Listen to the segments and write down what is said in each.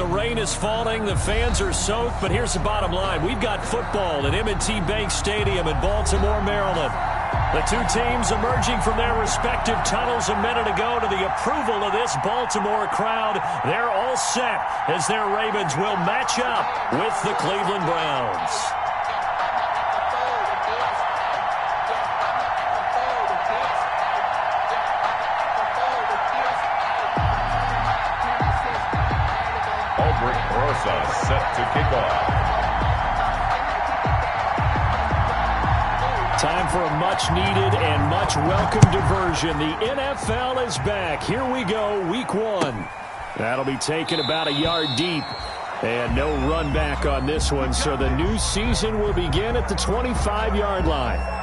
rain is falling, the fans are soaked, but here's the bottom line. We've got football at M&T Bank Stadium in Baltimore, Maryland. The two teams emerging from their respective tunnels a minute ago to the approval of this Baltimore crowd. They're all set as their Ravens will match up with the Cleveland Browns. Set to kick off. Time for a much-needed and much-welcome diversion. The NFL is back. Here we go, week one. That'll be taken about a yard deep. And no run back on this one, so the new season will begin at the 25-yard line.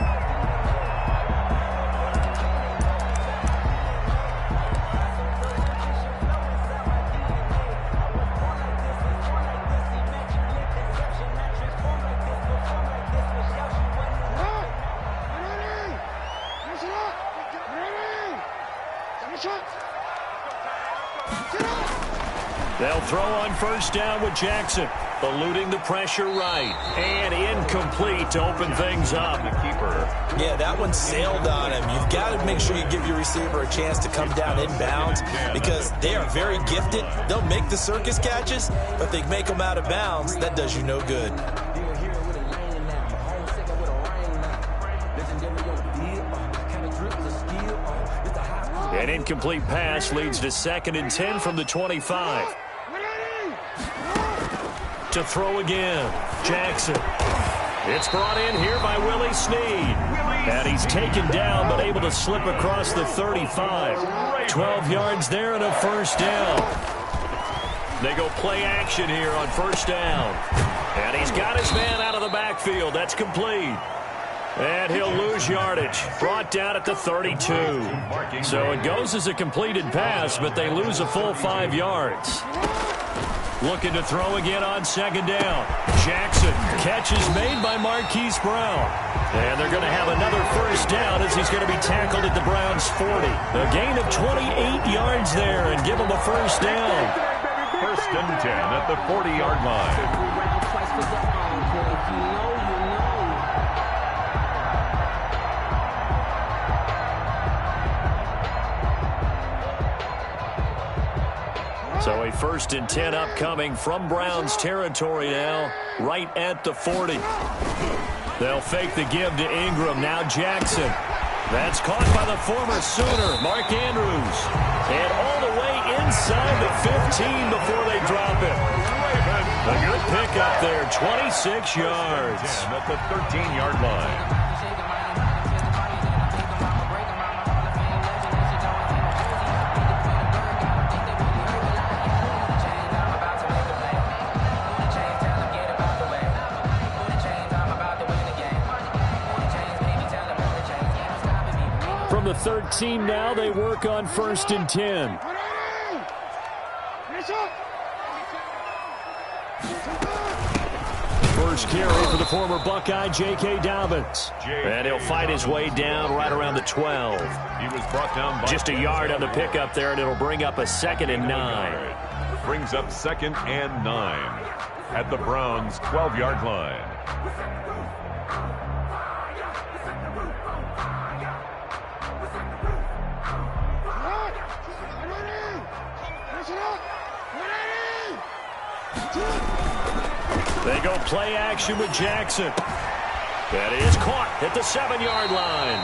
They'll throw on first down with Jackson, eluding the pressure right, and incomplete to open things up. The keeper. Yeah, that one sailed on him. You've got to make sure you give your receiver a chance to come down inbounds because they are very gifted. They'll make the circus catches, but if they make them out of bounds, that does you no good. An incomplete pass leads to 2nd and 10 from the 25. To throw again, Jackson. It's brought in here by Willie Snead. And he's taken down but able to slip across the 35. 12 yards there and a first down. They go play action here on first down. And he's got his man out of the backfield. That's complete. And he'll lose yardage. Brought down at the 32. So it goes as a completed pass, but they lose a full 5 yards. Looking to throw again on 2nd down. Jackson. Catch is made by Marquise Brown. And they're going to have another first down as he's going to be tackled at the Browns' 40. A gain of 28 yards there and give him a first down. 1st and 10 at the 40-yard line. So a 1st and 10 upcoming from Browns territory now, right at the 40. They'll fake the give to Ingram. Now Jackson. That's caught by the former Sooner, Mark Andrews. And all the way inside the 15 before they drop it. A good pickup there, 26 yards. At the 13-yard line. From the 13 now, they work on 1st and 10. First carry for the former Buckeye, J.K. Dobbins. And he'll fight his way down right around the 12. He was brought down by just a yard on the pickup there, and it'll bring up a 2nd and 9. Brings up 2nd and 9 at the Browns' 12-yard line. They go play action with Jackson. That is caught at the 7-yard line.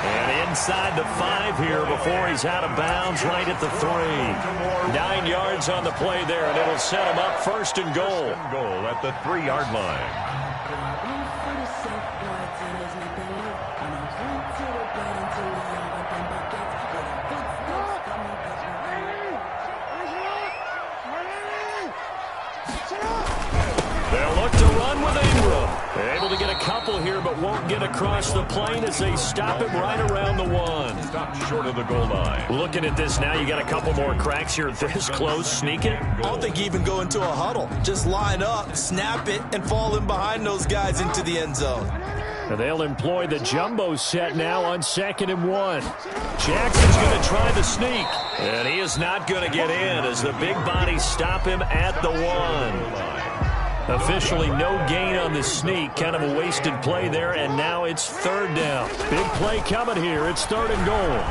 And inside the 5 here before he's out of bounds right at the 3. 9 yards on the play there, and it'll set him up 1st and goal. Goal at the 3-yard line. They'll look to run with Ingram. Able to get a couple here, but won't get across the plane as they stop him right around the 1. Stop short of the goal line. Looking at this now, you got a couple more cracks here this close. Sneak it. I don't think you even go into a huddle. Just line up, snap it, and fall in behind those guys into the end zone. And they'll employ the jumbo set now on 2nd and 1. Jackson's going to try the sneak. And he is not going to get in as the big bodies stop him at the 1. Officially no gain on the sneak. Kind of a wasted play there, and now it's 3rd down. Big play coming here. It's 3rd and goal.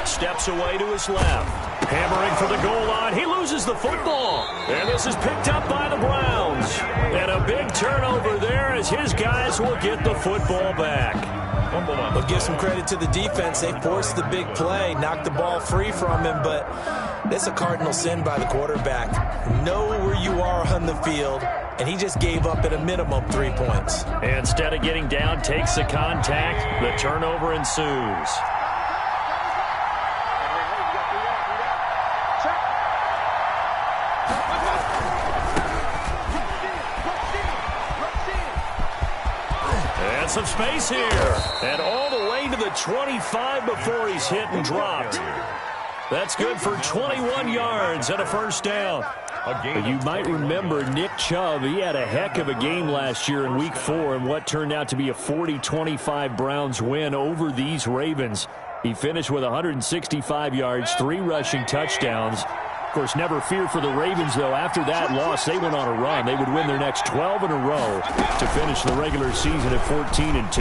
Steps away to his left. Hammering for the goal line. He loses the football. And this is picked up by the Browns. And a big turnover there as his guys will get the football back. But give some credit to the defense. They forced the big play, knocked the ball free from him, but it's a cardinal sin by the quarterback. Know where you are on the field, and he just gave up at a minimum 3 points. And instead of getting down, takes the contact. The turnover ensues. Some space here, and all the way to the 25 before he's hit and dropped. That's good for 21 yards and a 1st down. You might remember Nick Chubb. He had a heck of a game last year in Week 4 in what turned out to be a 40-25 Browns win over these Ravens. He finished with 165 yards, 3 rushing touchdowns. Of course, never fear for the Ravens, though. After that loss, they went on a run. They would win their next 12 in a row to finish the regular season at 14-2.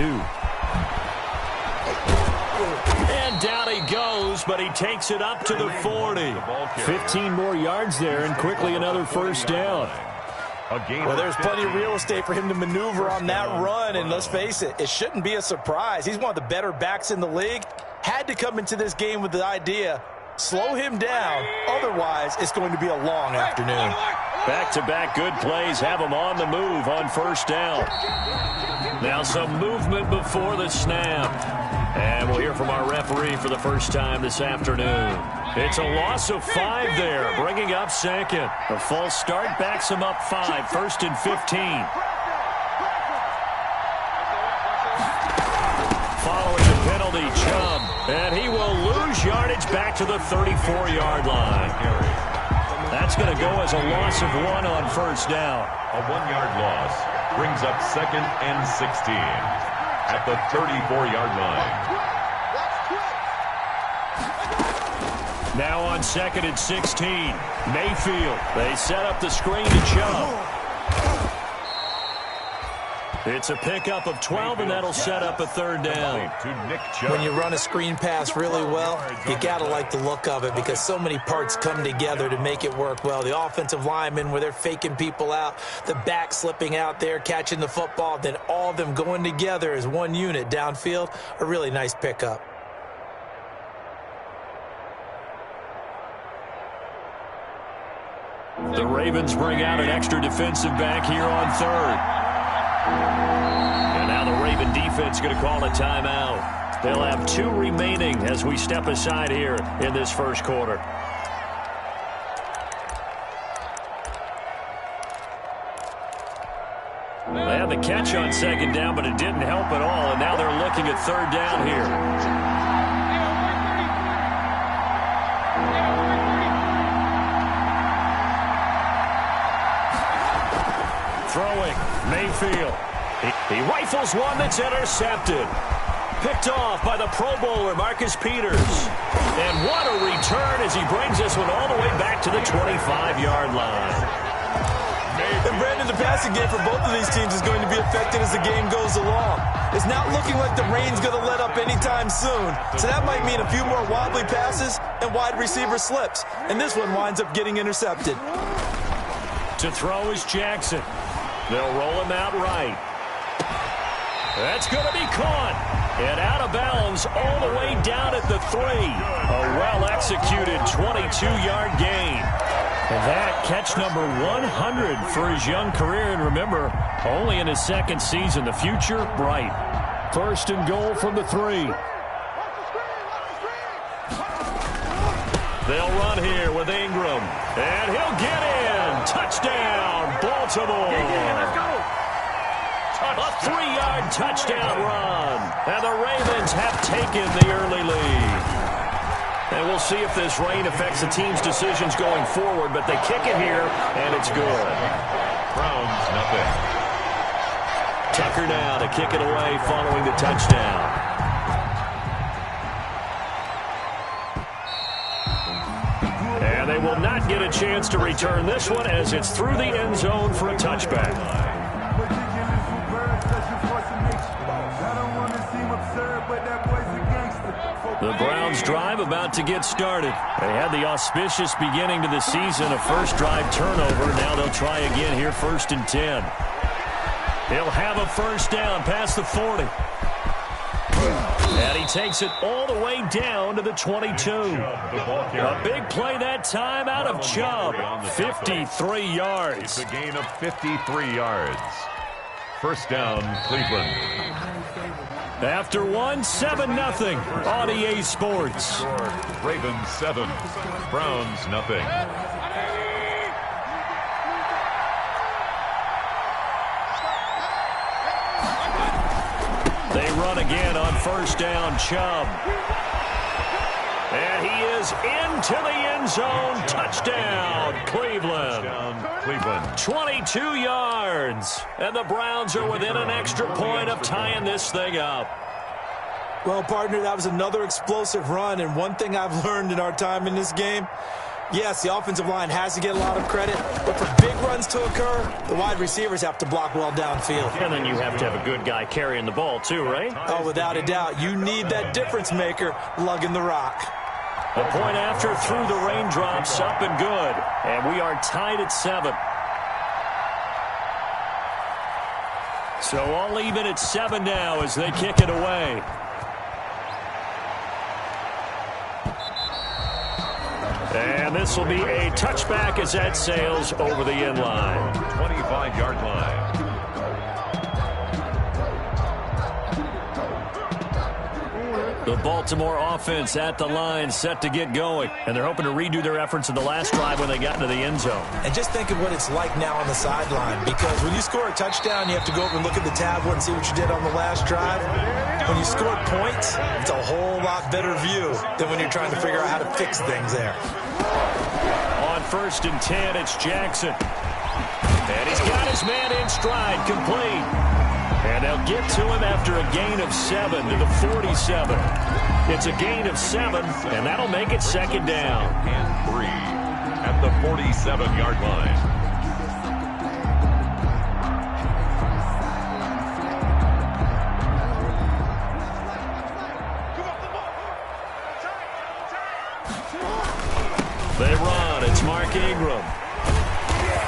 And down he goes, but he takes it up to the 40. 15 more yards there, and quickly another 1st down. Well, there's plenty of real estate for him to maneuver on that run, and let's face it, it shouldn't be a surprise. He's one of the better backs in the league. Had to come into this game with the idea, slow him down, otherwise it's going to be a long afternoon. Back-to-back good plays have him on the move on 1st down. Now some movement before the snap. And we'll hear from our referee for the first time this afternoon. It's a loss of 5 there, bringing up 2nd. A false start backs him up 5, 1st and 15. Following the penalty, Chubb. And he will lose yardage back to the 34-yard line. That's going to go as a loss of 1 on 1st down. A 1-yard loss brings up 2nd and 16 at the 34-yard line. Now on 2nd and 16, Mayfield. They set up the screen to Chubb. It's a pickup of 12, and that'll set up a 3rd down. When you run a screen pass really well, you got to like the look of it because so many parts come together to make it work well. The offensive linemen, where they're faking people out, the back slipping out there, catching the football, then all of them going together as one unit downfield, a really nice pickup. The Ravens bring out an extra defensive back here on 3rd. And now the Raven defense going to call a timeout. They'll have 2 remaining as we step aside here in this 1st quarter. They had the catch on 2nd down, but it didn't help at all. And now they're looking at 3rd down here. Throwing, Mayfield. He rifles one that's intercepted. Picked off by the Pro Bowler, Marcus Peters. And what a return as he brings this one all the way back to the 25-yard line. And Brandon, the passing game for both of these teams is going to be affected as the game goes along. It's not looking like the rain's going to let up anytime soon. So that might mean a few more wobbly passes and wide receiver slips. And this one winds up getting intercepted. To throw is Jackson. They'll roll him out right. That's going to be caught. And out of bounds all the way down at the 3. A well-executed 22-yard gain. And that catch number 100 for his young career. And remember, only in his 2nd season. The future, bright. 1st and goal from the 3. They'll run here with Ingram. And he'll get in. Touchdown, Baltimore. Let's go. A 3-yard touchdown run. And the Ravens have taken the early lead. And we'll see if this rain affects the team's decisions going forward, but they kick it here, and it's good. Browns, nothing. Tucker now to kick it away following the touchdown. And they will not get a chance to return this one as it's through the end zone for a touchback. The Browns drive about to get started. They had the auspicious beginning to the season, a first drive turnover. Now they'll try again here, 1st and 10. He'll have a first down past the 40. And he takes it all the way down to the 22. A big play that time out of Chubb. 53 yards. It's a gain of 53 yards. First down, Cleveland. After 7-0 on EA Sports. Ravens 7, Browns nothing. They run again on first down, Chubb. And he is into the end zone. Touchdown, Cleveland. 22 yards. And the Browns are within an extra point of tying this thing up. Well, partner, that was another explosive run. And one thing I've learned in our time in this game, yes, the offensive line has to get a lot of credit, but for big runs to occur, the wide receivers have to block well downfield. And then you have to have a good guy carrying the ball too, right? Oh, without a doubt. You need that difference maker lugging the rock. The point after through the raindrops, up and good. And we are tied at 7. So all even at 7 now as they kick it away. And this will be a touchback as that sails over the end line. 25-yard line. The Baltimore offense at the line, set to get going. And they're hoping to redo their efforts in the last drive when they got into the end zone. And just think of what it's like now on the sideline. Because when you score a touchdown, you have to go over and look at the tablet and see what you did on the last drive. When you score points, it's a whole lot better view than when you're trying to figure out how to fix things there. On 1st and 10, it's Jackson. And he's got his man in stride, complete. And they'll get to him after a gain of 7 to the 47. It's a gain of 7, and that'll make it 2nd down. And 3 at the 47-yard line. They run. It's Mark Ingram.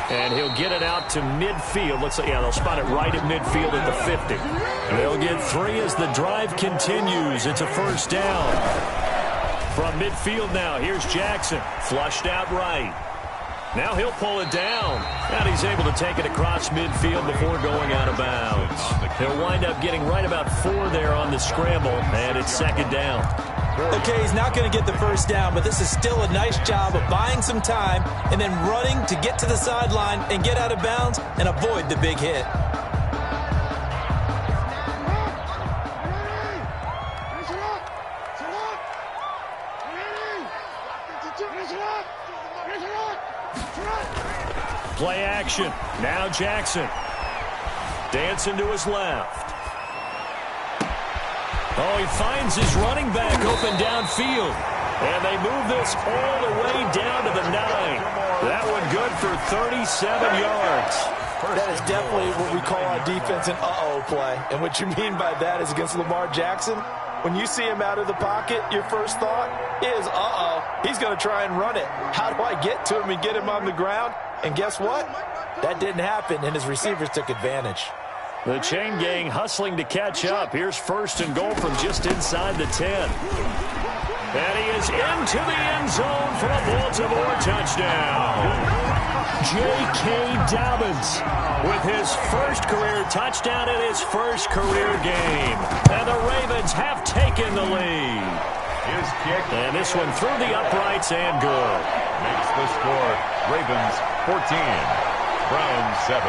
And he'll get it out to midfield. Looks like, yeah, they'll spot it right at midfield at the 50. They'll get 3 as the drive continues. It's a first down. From midfield now, here's Jackson. Flushed out right. Now he'll pull it down. And he's able to take it across midfield before going out of bounds. He'll wind up getting right about 4 there on the scramble. And it's 2nd down. Okay, he's not going to get the first down, but this is still a nice job of buying some time and then running to get to the sideline and get out of bounds and avoid the big hit. Play action. Now Jackson. Dancing to his left. Oh, he finds his running back open downfield. And they move this all the way down to the 9. That one good for 37 yards. That is definitely what we call our defense an uh-oh play. And what you mean by that is against Lamar Jackson, when you see him out of the pocket, your first thought is, uh-oh, he's going to try and run it. How do I get to him and get him on the ground? And guess what? That didn't happen, and his receivers took advantage. The chain gang hustling to catch up. Here's 1st and goal from just inside the 10. And he is into the end zone for a Baltimore touchdown. J.K. Dobbins with his first career touchdown in his first career game. And the Ravens have taken the lead. His kick. And this one through the uprights and good. Makes the score Ravens 14, Browns 7.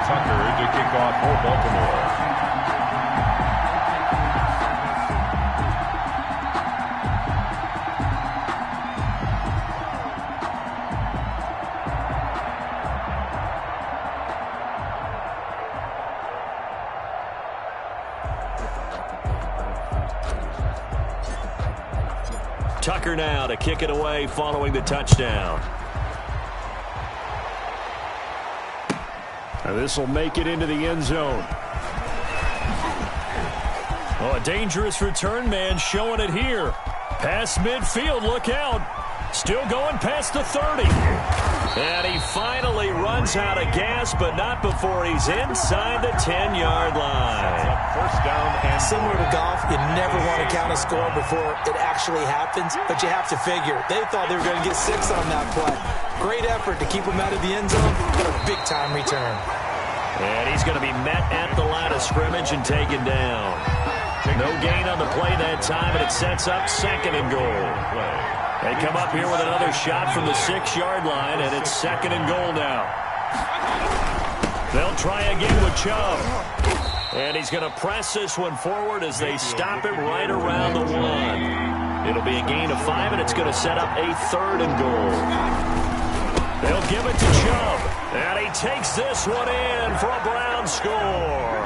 Tucker for Baltimore. Tucker now to kick it away following the touchdown. Now this will make it into the end zone. Oh, a dangerous return man showing it here. Past midfield, look out. Still going past the 30. And he finally runs out of gas, but not before he's inside the 10-yard line. First down and similar to golf, you never want to count a score before it actually happens, but you have to figure. They thought they were going to get 6 on that play. Great effort to keep them out of the end zone, but a big-time return. And he's going to be met at the line of scrimmage and taken down. No gain on the play that time, and it sets up 2nd and goal. They come up here with another shot from the 6-yard line, and it's 2nd and goal now. They'll try again with Chubb. And he's going to press this one forward as they stop it right around the 1. It'll be a gain of 5, and it's going to set up a 3rd and goal. They'll give it to Chubb. And he takes this one in for a Brown score.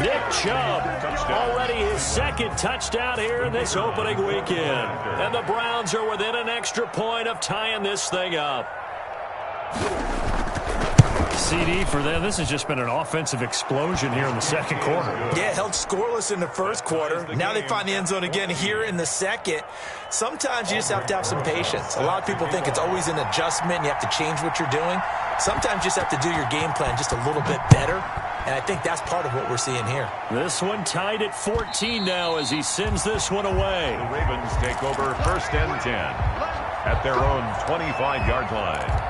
Nick Chubb, already his 2nd touchdown here in this opening weekend. And the Browns are within an extra point of tying this thing up. CD for them. This has just been an offensive explosion here in the 2nd quarter. Yeah, held scoreless in the 1st quarter. Now they find the end zone again here in the 2nd. Sometimes you just have to have some patience. A lot of people think it's always an adjustment and you have to change what you're doing. Sometimes you just have to do your game plan just a little bit better. And I think that's part of what we're seeing here. This one tied at 14 now as he sends this one away. The Ravens take over 1st and 10 at their own 25-yard line.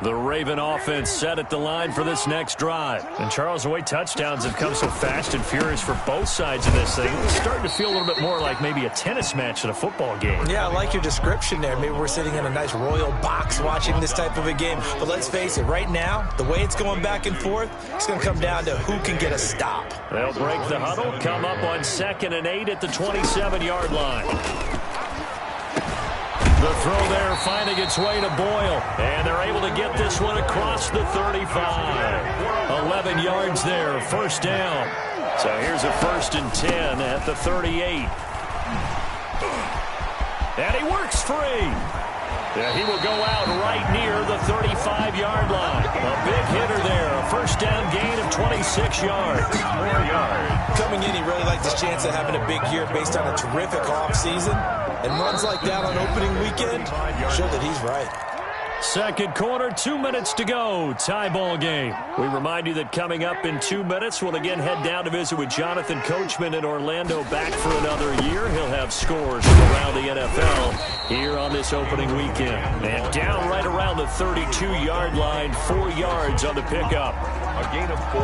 The Raven offense set at the line for this next drive. And Charles, the way touchdowns have come so fast and furious for both sides of this thing, it's starting to feel a little bit more like maybe a tennis match than a football game. Yeah, I like your description there. Maybe we're sitting in a nice royal box watching this type of a game. But let's face it, right now, the way it's going back and forth, it's going to come down to who can get a stop. They'll break the huddle, come up on 2nd and 8 at the 27-yard line. The throw there finding its way to Boyle. And they're able to get this one across the 35. 11 yards there, 1st down. So here's a 1st and 10 at the 38. And he works free. Yeah, he will go out right near the 35-yard line. A big hitter there. A 1st down gain of 26 yards. 4 yards. Coming in, he really liked his chance of having a big year based on a terrific offseason. And runs like that on opening weekend show that he's right. 2nd quarter, 2 minutes to go. Tie ball game. We remind you that coming up in 2 minutes, we'll again head down to visit with Jonathan Coachman in Orlando, back for another year. He'll have scores from around the NFL here on this opening weekend. And down right around the 32-yard line, 4 yards on the pickup. A gain of 4.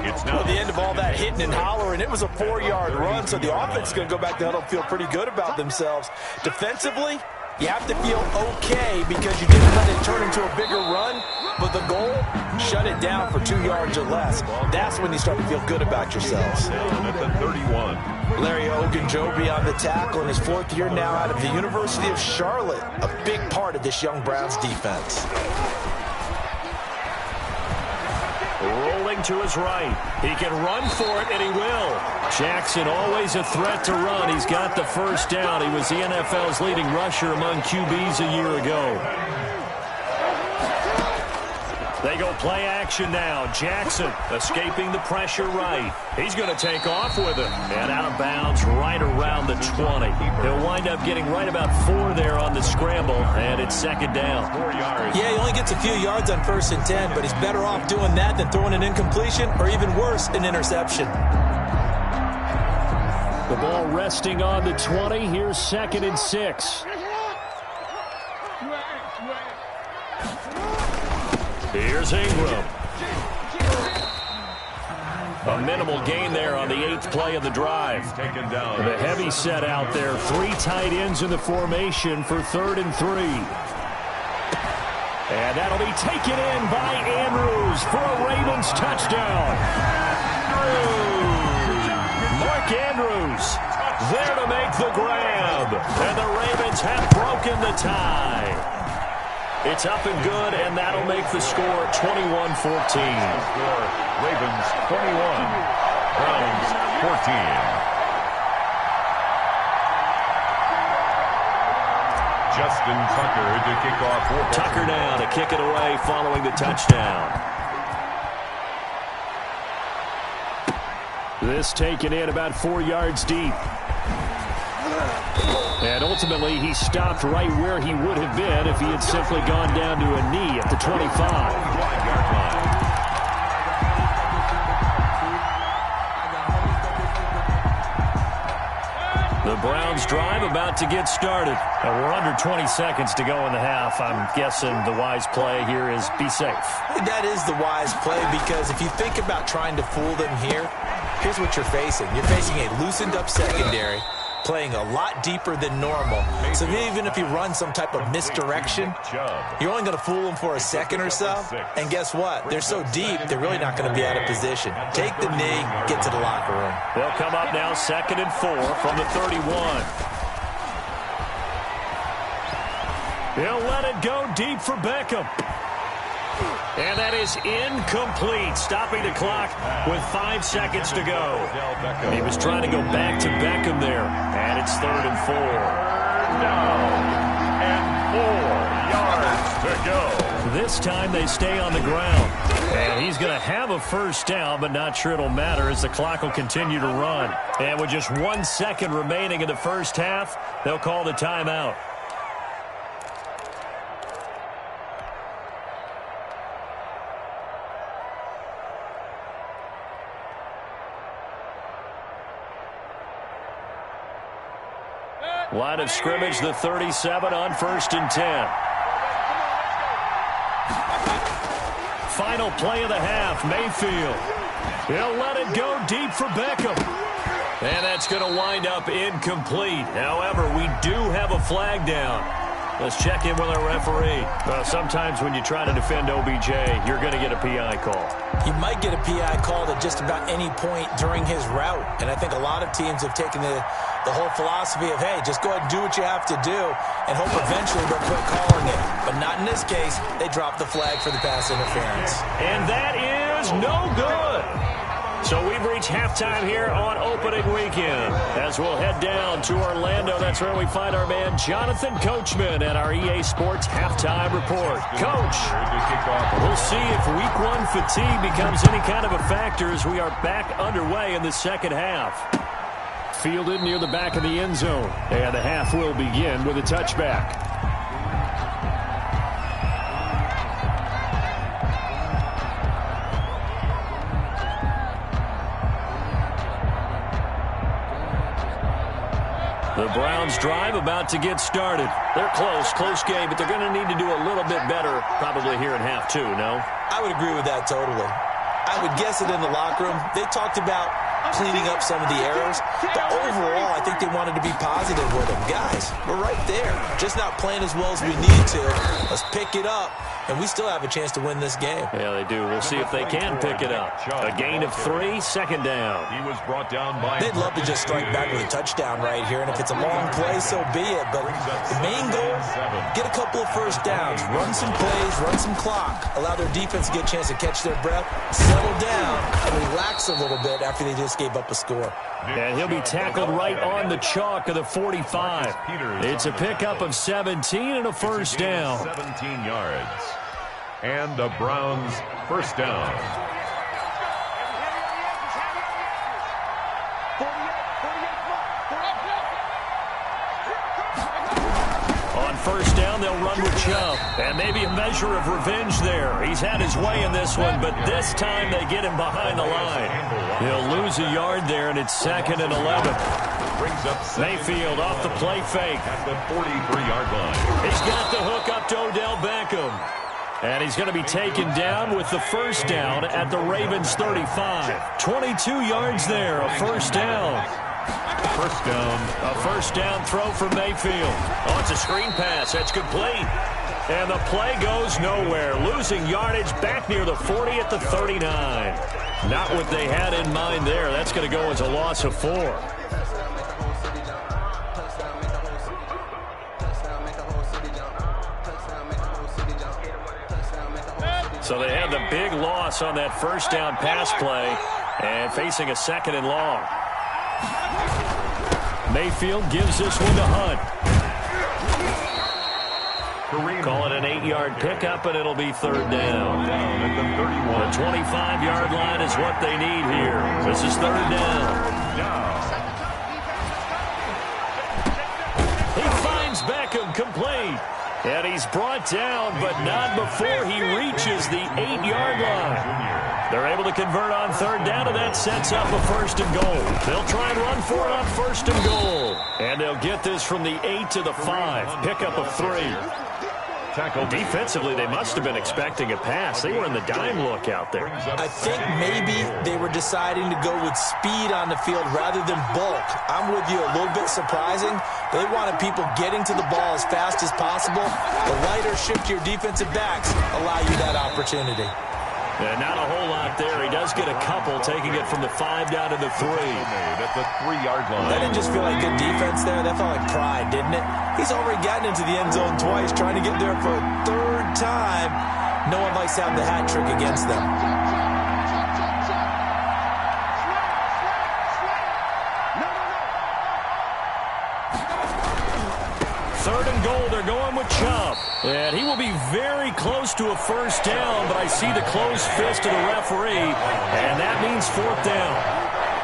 It's now the end of all that hitting and hollering. It was a 4-yard run, so the offense is going to go back to huddle and feel pretty good about themselves. Defensively, you have to feel okay because you didn't let it turn into a bigger run, but the goal, shut it down for 2 yards or less. That's when you start to feel good about yourselves. at the 31. Larry Ogunjobi on the tackle in his 4th year now out of the University of Charlotte. A big part of this young Browns defense. Rolling to his right. He can run for it, and he will. Jackson always a threat to run. He's got the 1st down. He was the NFL's leading rusher among QBs a year ago. They go play action now. Jackson escaping the pressure right. He's going to take off with it. And out of bounds right around the 20. He'll wind up getting right about 4 there on the scramble. And it's 2nd down. 4 yards. Yeah, he only gets a few yards on 1st and 10, but he's better off doing that than throwing an incompletion or even worse, an interception. The ball resting on the 20. Here's 2nd and 6. Here's Ingram. A minimal gain there on the 8th play of the drive. Taken down. The heavy set out there. 3 tight ends in the formation for 3rd and 3. And that'll be taken in by Andrews for a Ravens touchdown. Mark Andrews there to make the grab. And the Ravens have broken the tie. It's up and good, and that'll make the score 21-14. Ravens 21, Browns 14. Justin Tucker to kick off. Tucker now to kick it away following the touchdown. This taken in about 4 yards deep. And ultimately, he stopped right where he would have been if he had simply gone down to a knee at the 25. The Browns drive about to get started. And we're under 20 seconds to go in the half. I'm guessing the wise play here is be safe. That is the wise play, because if you think about trying to fool them here, here's what you're facing. You're facing a loosened up secondary, playing a lot deeper than normal. So even if you run some type of misdirection, you're only going to fool them for a second or so. And guess what? They're so deep, they're really not going to be out of position. Take the knee, get to the locker room. They'll come up now 2nd and 4 from the 31. He'll let it go deep for Beckham. And that is incomplete, stopping the clock with 5 seconds to go. He was trying to go back to Beckham there, and it's 3rd and 4. Down and 4 yards to go. This time they stay on the ground. And he's going to have a first down, but not sure it'll matter as the clock will continue to run. And with just 1 second remaining in the first half, they'll call the timeout. Line of scrimmage, the 37 on 1st and 10. Final play of the half, Mayfield. He'll let it go deep for Beckham. And that's going to wind up incomplete. However, we do have a flag down. Let's check in with our referee. Sometimes when you try to defend OBJ, you're going to get a PI call. You might get a PI call at just about any point during his route. And I think a lot of teams have taken the whole philosophy of, hey, just go ahead and do what you have to do and hope eventually they'll quit calling it. But not in this case. They dropped the flag for the pass interference. And that is no good. So we've reached halftime here on opening weekend. As we'll head down to Orlando, that's where we find our man Jonathan Coachman at our EA Sports Halftime Report. Coach, we'll see if Week 1 fatigue becomes any kind of a factor as we are back underway in the second half. Fielded near the back of the end zone. And the half will begin with a touchback. The Browns drive about to get started. They're close game, but they're going to need to do a little bit better probably here in half 2, no? I would agree with that totally. I would guess it in the locker room. They talked about cleaning up some of the errors, but overall, I think they wanted to be positive with them. Guys, we're right there. Just not playing as well as we need to. Let's pick it up, and we still have a chance to win this game. Yeah, they do. We'll see if they can pick it up. A gain of 3, 2nd down. He was brought down by... They'd love to just strike back with a touchdown right here, and if it's a long play, so be it. But the main goal, get a couple of first downs, run some plays, run some clock, allow their defense to get a chance to catch their breath, settle down, and relax a little bit after they just gave up a score. And he'll be tackled right on the chalk of the 45. It's a pickup of 17 and a first down. 17 yards. And the Browns first down. On first down, they'll run with Chubb. And maybe a measure of revenge there. He's had his way in this one, but this time they get him behind the line. He'll lose a yard there, and it's 2nd and 11. Brings up Mayfield off the play fake. At the 43-yard line. He's got the hook up to Odell Beckham. And he's going to be taken down with the first down at the Ravens 35. 22 yards there, a first down. First down. A first down throw for Mayfield. Oh, it's a screen pass. That's complete. And the play goes nowhere. Losing yardage back near the 40 at the 39. Not what they had in mind there. That's going to go as a loss of 4. So they had the big loss on that first down pass play and facing a second and long. Mayfield gives this one to Hunt. Call it an 8-yard pickup, and it'll be third down. At the 31. The 25-yard line is what they need here. This is third down. He finds Beckham complete. And he's brought down, but not before he reaches the 8-yard line. They're able to convert on third down, and that sets up a first and goal. They'll try and run for it on first and goal. And they'll get this from the 8 to the 5. Pickup of 3. Defensively, they must have been expecting a pass. They were in the dime look out there. I think maybe they were deciding to go with speed on the field rather than bulk. I'm with you, a little bit surprising. They wanted people getting to the ball as fast as possible. The lighter shiftier defensive backs allow you that opportunity. And not a whole lot there. He does get a couple, taking it from the 5 down to the 3. At the 3-yard line. That didn't just feel like good defense there. That felt like pride, didn't it? He's already gotten into the end zone twice, trying to get there for a third time. No one likes to have the hat trick against them. Third and goal, they're going with Chubb. And he will be very close to a first down, but I see the closed fist of the referee, and that means fourth down.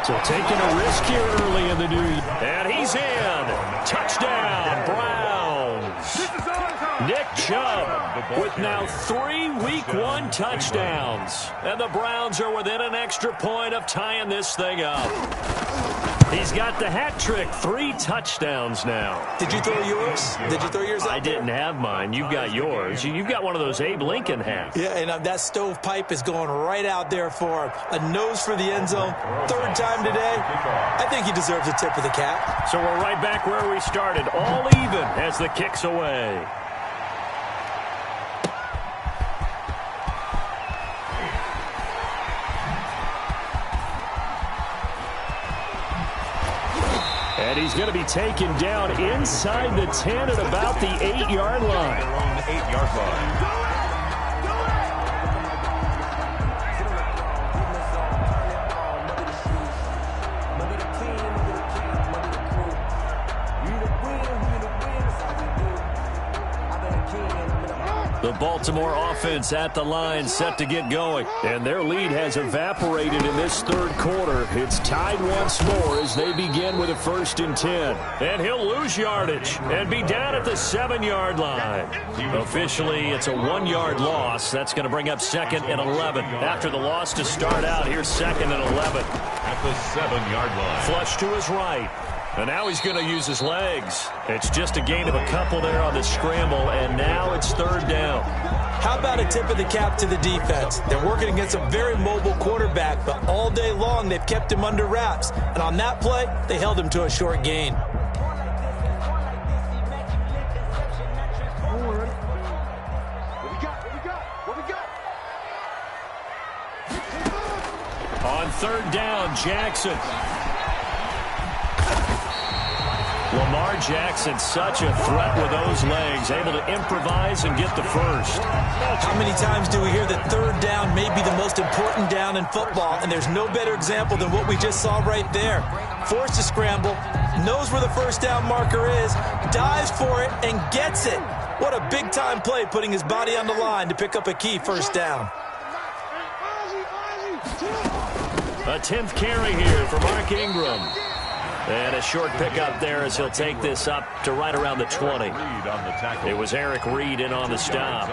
So taking a risk here early in the new year. And he's in. Touchdown, Browns. Nick Chubb with now 3 Week 1 touchdowns. And the Browns are within an extra point of tying this thing up. He's got the hat trick, 3 touchdowns now. Did you throw yours? Did you throw yours out I didn't have mine. You've got yours. You've got one of those Abe Lincoln hats. Yeah, and that stovepipe is going right out there for him. A nose for the end zone. Third time today. I think he deserves a tip of the cap. So we're right back where we started. All even as the kick's away. And he's going to be taken down inside the 10 at about the 8-yard line. Around the 8-yard line. The Baltimore offense at the line, set to get going. And their lead has evaporated in this third quarter. It's tied once more as they begin with a 1st and 10. And he'll lose yardage and be down at the 7-yard line. Officially, it's a 1-yard loss. That's going to bring up 2nd and 11. After the loss to start out, here's 2nd and 11. At the 7-yard line. Flush to his right. And now he's going to use his legs. It's just a gain of a couple there on the scramble, and now it's third down. How about a tip of the cap to the defense? They're working against a very mobile quarterback, but all day long they've kept him under wraps. And on that play, they held him to a short gain. On third down, Jackson. Lamar Jackson, such a threat with those legs, able to improvise and get the first. How many times do we hear that third down may be the most important down in football, and there's no better example than what we just saw right there. Forced to scramble, knows where the first down marker is, dives for it, and gets it. What a big-time play, putting his body on the line to pick up a key first down. A 10th carry here for Mark Ingram. And a short pickup there as he'll take this up to right around the 20. It was Eric Reed in on the stop.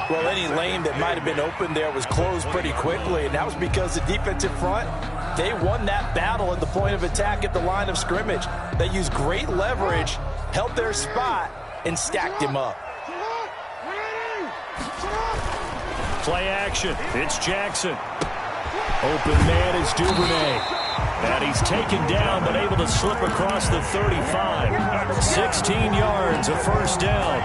Well, any lane that might have been open there was closed pretty quickly, and that was because the defensive front, they won that battle at the point of attack at the line of scrimmage. They used great leverage, held their spot, and stacked him up. Play action. It's Jackson. Open man is Duvernay. And he's taken down but able to slip across the 35. 16 yards, a first down.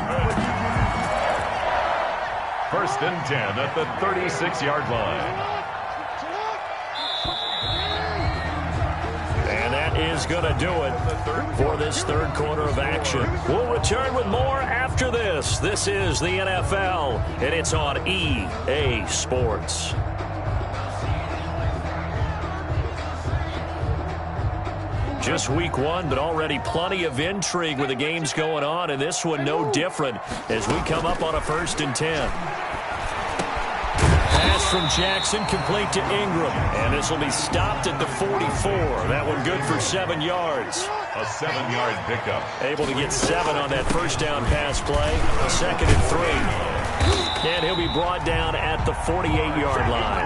First and 10 at the 36-yard line. And that is going to do it for this third quarter of action. We'll return with more after this. This is the NFL, and it's on EA Sports. Just week one, but already plenty of intrigue with the games going on, and this one no different as we come up on a 1st and 10. Pass from Jackson complete to Ingram, and this will be stopped at the 44. That one good for 7 yards. A 7-yard pickup. Able to get 7 on that first down pass play. 2nd and 3. And he'll be brought down at the 48-yard line.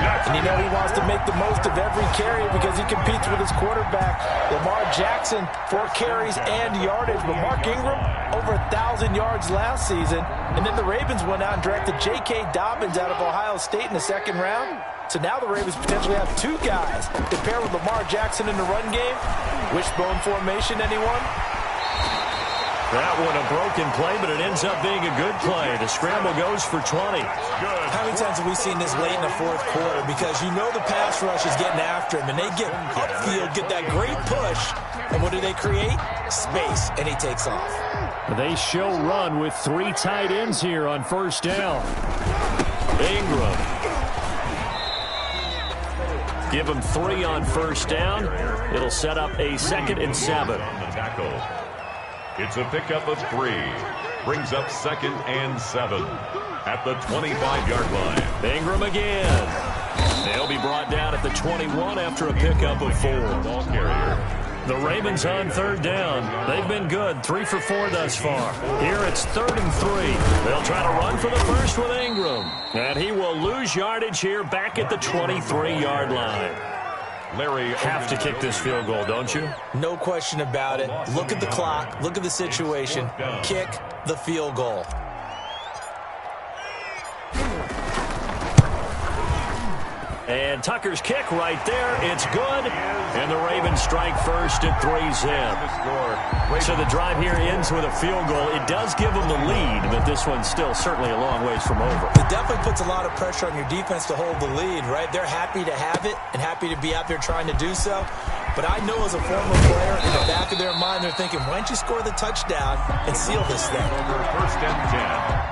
And you know he wants to make the most of every carry because he competes with his quarterback. Lamar Jackson, 4 carries and yardage. But Mark Ingram, over 1,000 yards last season. And then the Ravens went out and drafted J.K. Dobbins out of Ohio State in the 2nd round. So now the Ravens potentially have 2 guys to pair with Lamar Jackson in the run game. Wishbone formation, anyone? That one a broken play, but it ends up being a good play. The scramble goes for 20. How many times have we seen this late in the fourth quarter? Because you know the pass rush is getting after him, and they get upfield, get that great push, and what do they create? Space, and he takes off. They show run with 3 tight ends here on first down. Ingram. Give him 3 on first down. It'll set up a 2nd and 7. It's a pickup of 3. Brings up 2nd and 7 at the 25-yard line. Ingram again. They'll be brought down at the 21 after a pickup of 4. Ball carrier. The Ravens on 3rd down. They've been good. 3 for 4 thus far. Here it's 3rd and 3. They'll try to run for the first with Ingram. And he will lose yardage here back at the 23-yard line. Larry have to kick this field goal, don't you? No question about it. Look at the clock. Look at the situation. Kick the field goal. And Tucker's kick right there. It's good. And the Ravens strike first at 3-zip. So the drive here ends with a field goal. It does give them the lead, but this one's still certainly a long ways from over. It definitely puts a lot of pressure on your defense to hold the lead, right? They're happy to have it and happy to be out there trying to do so. But I know as a former player, in the back of their mind, they're thinking, why don't you score the touchdown and seal this thing? Over 1st and 10.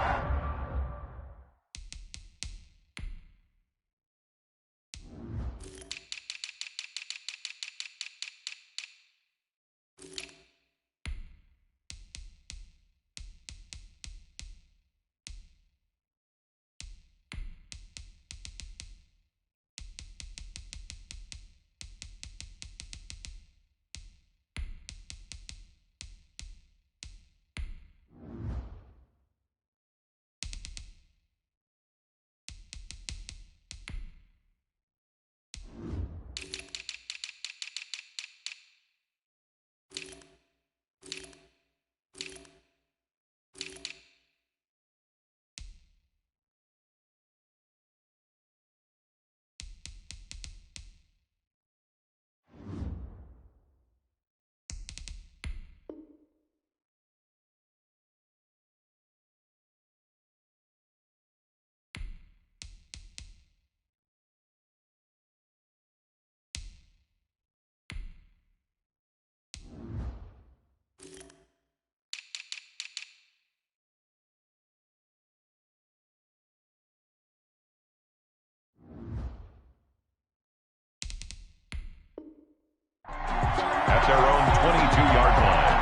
At their own 22-yard line.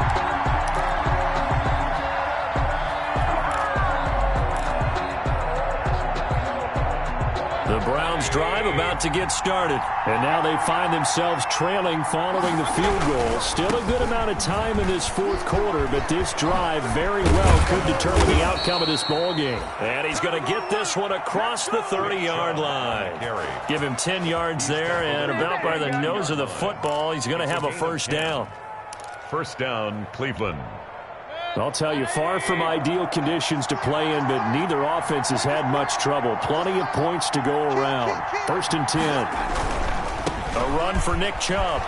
The Browns drive about to get started. And now they find themselves trailing following the field goal. Still a good amount of time in this fourth quarter, but this drive very well could determine the outcome of this ball game. And he's going to get this one across the 30-yard line. Give him 10 yards there, and about by the nose of the football, he's going to have a first down. First down, Cleveland. I'll tell you, far from ideal conditions to play in, but neither offense has had much trouble. Plenty of points to go around. 1st and 10. A run for Nick Chubb.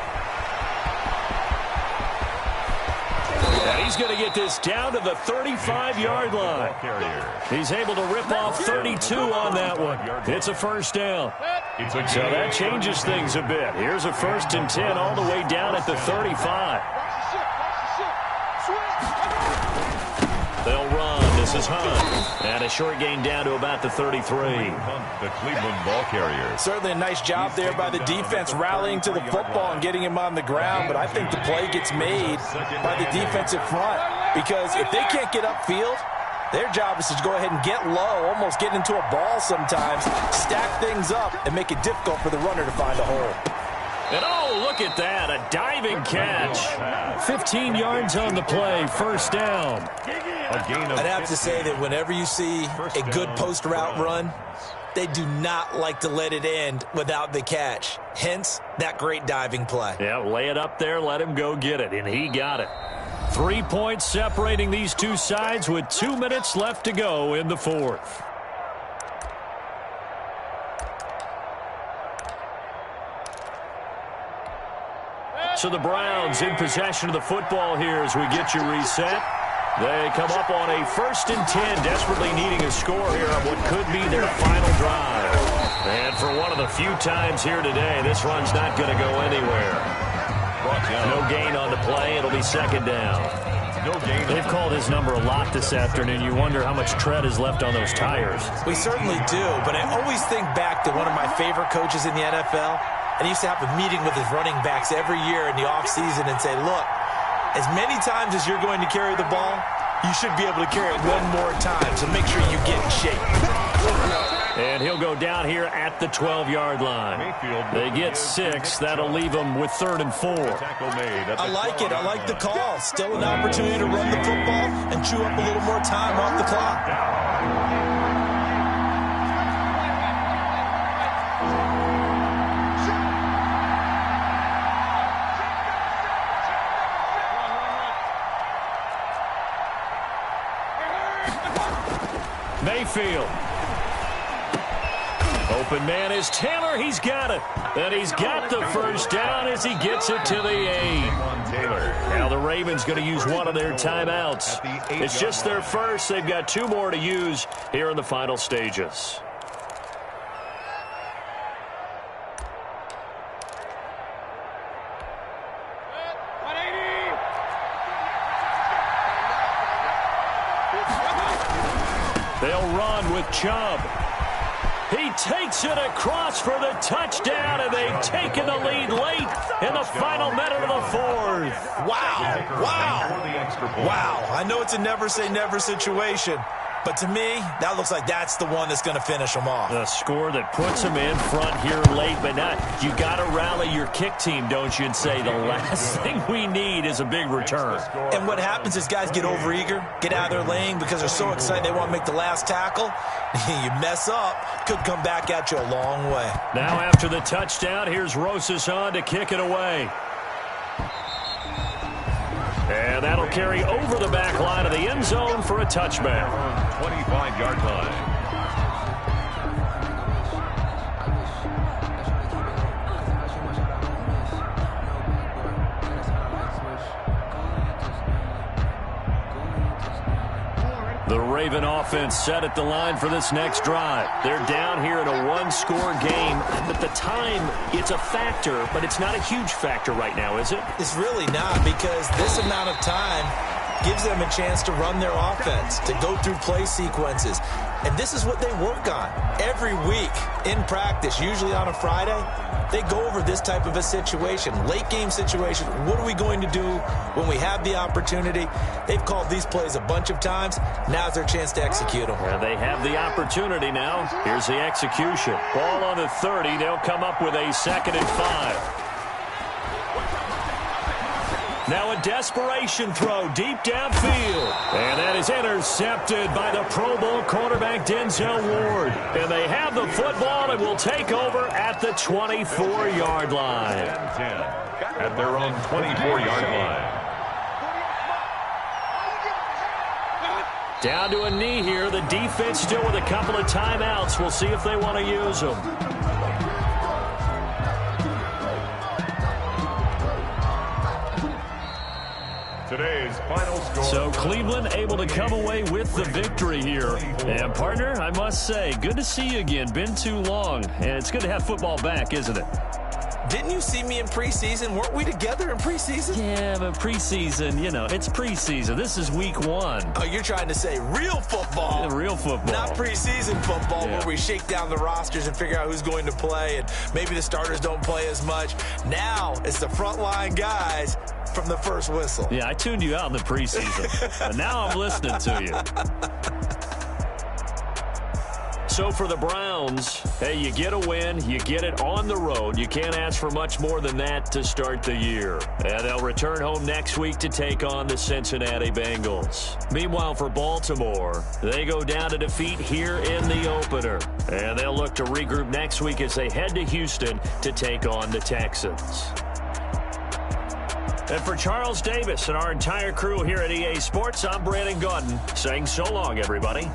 And he's going to get this down to the 35-yard line. He's able to rip off 32 on that one. It's a 1st down. So that changes things a bit. Here's a 1st and 10 all the way down at the 35. They'll run. This is Hunt. And a short gain down to about the 33. The Cleveland ball carrier. Certainly a nice job there by the defense rallying to the football and getting him on the ground. But I think the play gets made by the defensive front. Because if they can't get upfield, their job is to go ahead and get low, almost get into a ball sometimes, stack things up, and make it difficult for the runner to find a hole. And oh, look at that, a diving catch. 15 yards on the play, 1st down. I'd have to say that whenever you see a good post route run, they do not like to let it end without the catch. Hence, that great diving play. Yeah, lay it up there, let him go get it, and he got it. 3 points separating these two sides with 2 minutes left to go in the 4th. So the Browns in possession of the football here as we get you reset. They come up on a 1st and 10, desperately needing a score here on what could be their final drive. And for one of the few times here today, this run's not going to go anywhere. No gain on the play. It'll be 2nd down. They've called his number a lot this afternoon. You wonder how much tread is left on those tires. We certainly do, but I always think back to one of my favorite coaches in the NFL. And he used to have a meeting with his running backs every year in the offseason and say, look, as many times as you're going to carry the ball, you should be able to carry it one more time, so make sure you get in shape. And he'll go down here at the 12-yard line. They get 6. That'll leave them with 3rd and 4. I like it. I like the call. Still an opportunity to run the football and chew up a little more time off the clock. Mayfield. Open man is Taylor. He's got it. And he's got the 1st down as he gets it to the 8. Now the Ravens going to use one of their timeouts. It's just their first. They've got 2 more to use here in the final stages. They'll run with Chubb. He takes it across for the touchdown, and they've taken the lead late in the final minute of the 4th. Wow. Wow. Wow. I know it's a never-say-never situation, but to me, that looks like that's the one that's going to finish them off. The score that puts them in front here late, but not. You got to rally your kick team, don't you, and say the last thing we need is a big return. And what happens is guys get overeager, get out of their lane because they're so excited they want to make the last tackle. You mess up, could come back at you a long way. Now after the touchdown, here's Rosas on to kick it away. And that'll carry over the back line of the end zone for a touchback. 25-yard line. The Raven offense set at the line for this next drive. They're down here in a 1-score game. But the time, it's a factor, but it's not a huge factor right now, is it? It's really not, because this amount of time gives them a chance to run their offense, to go through play sequences. And this is what they work on every week in practice, usually on a Friday. They go over this type of a situation, late game situation. What are we going to do when we have the opportunity? They've called these plays a bunch of times. Now's their chance to execute them. Well, they have the opportunity now. Here's the execution. Ball on the 30. They'll come up with a 2nd and 5. Now a desperation throw deep downfield. And that is intercepted by the Pro Bowl quarterback Denzel Ward. And they have the football and will take over at the 24-yard line. 10 at their own 24-yard line. Down to a knee here. The defense still with a couple of timeouts. We'll see if they want to use them. Today's final score. So Cleveland able to come away with the victory here. And partner, I must say, good to see you again. Been too long. And it's good to have football back, isn't it? Didn't you see me in preseason? Weren't we together in preseason? Yeah, but preseason, you know, it's preseason. This is week 1. Oh, you're trying to say real football. Yeah, real football. Not preseason football where we shake down the rosters and figure out who's going to play, and maybe the starters don't play as much. Now it's the frontline guys from the first whistle. Yeah, I tuned you out in the preseason. And now I'm listening to you. So for the Browns, hey, you get a win, you get it on the road. You can't ask for much more than that to start the year. And they'll return home next week to take on the Cincinnati Bengals. Meanwhile, for Baltimore, they go down to defeat here in the opener. And they'll look to regroup next week as they head to Houston to take on the Texans. And for Charles Davis and our entire crew here at EA Sports, I'm Brandon Gaudin saying so long, everybody.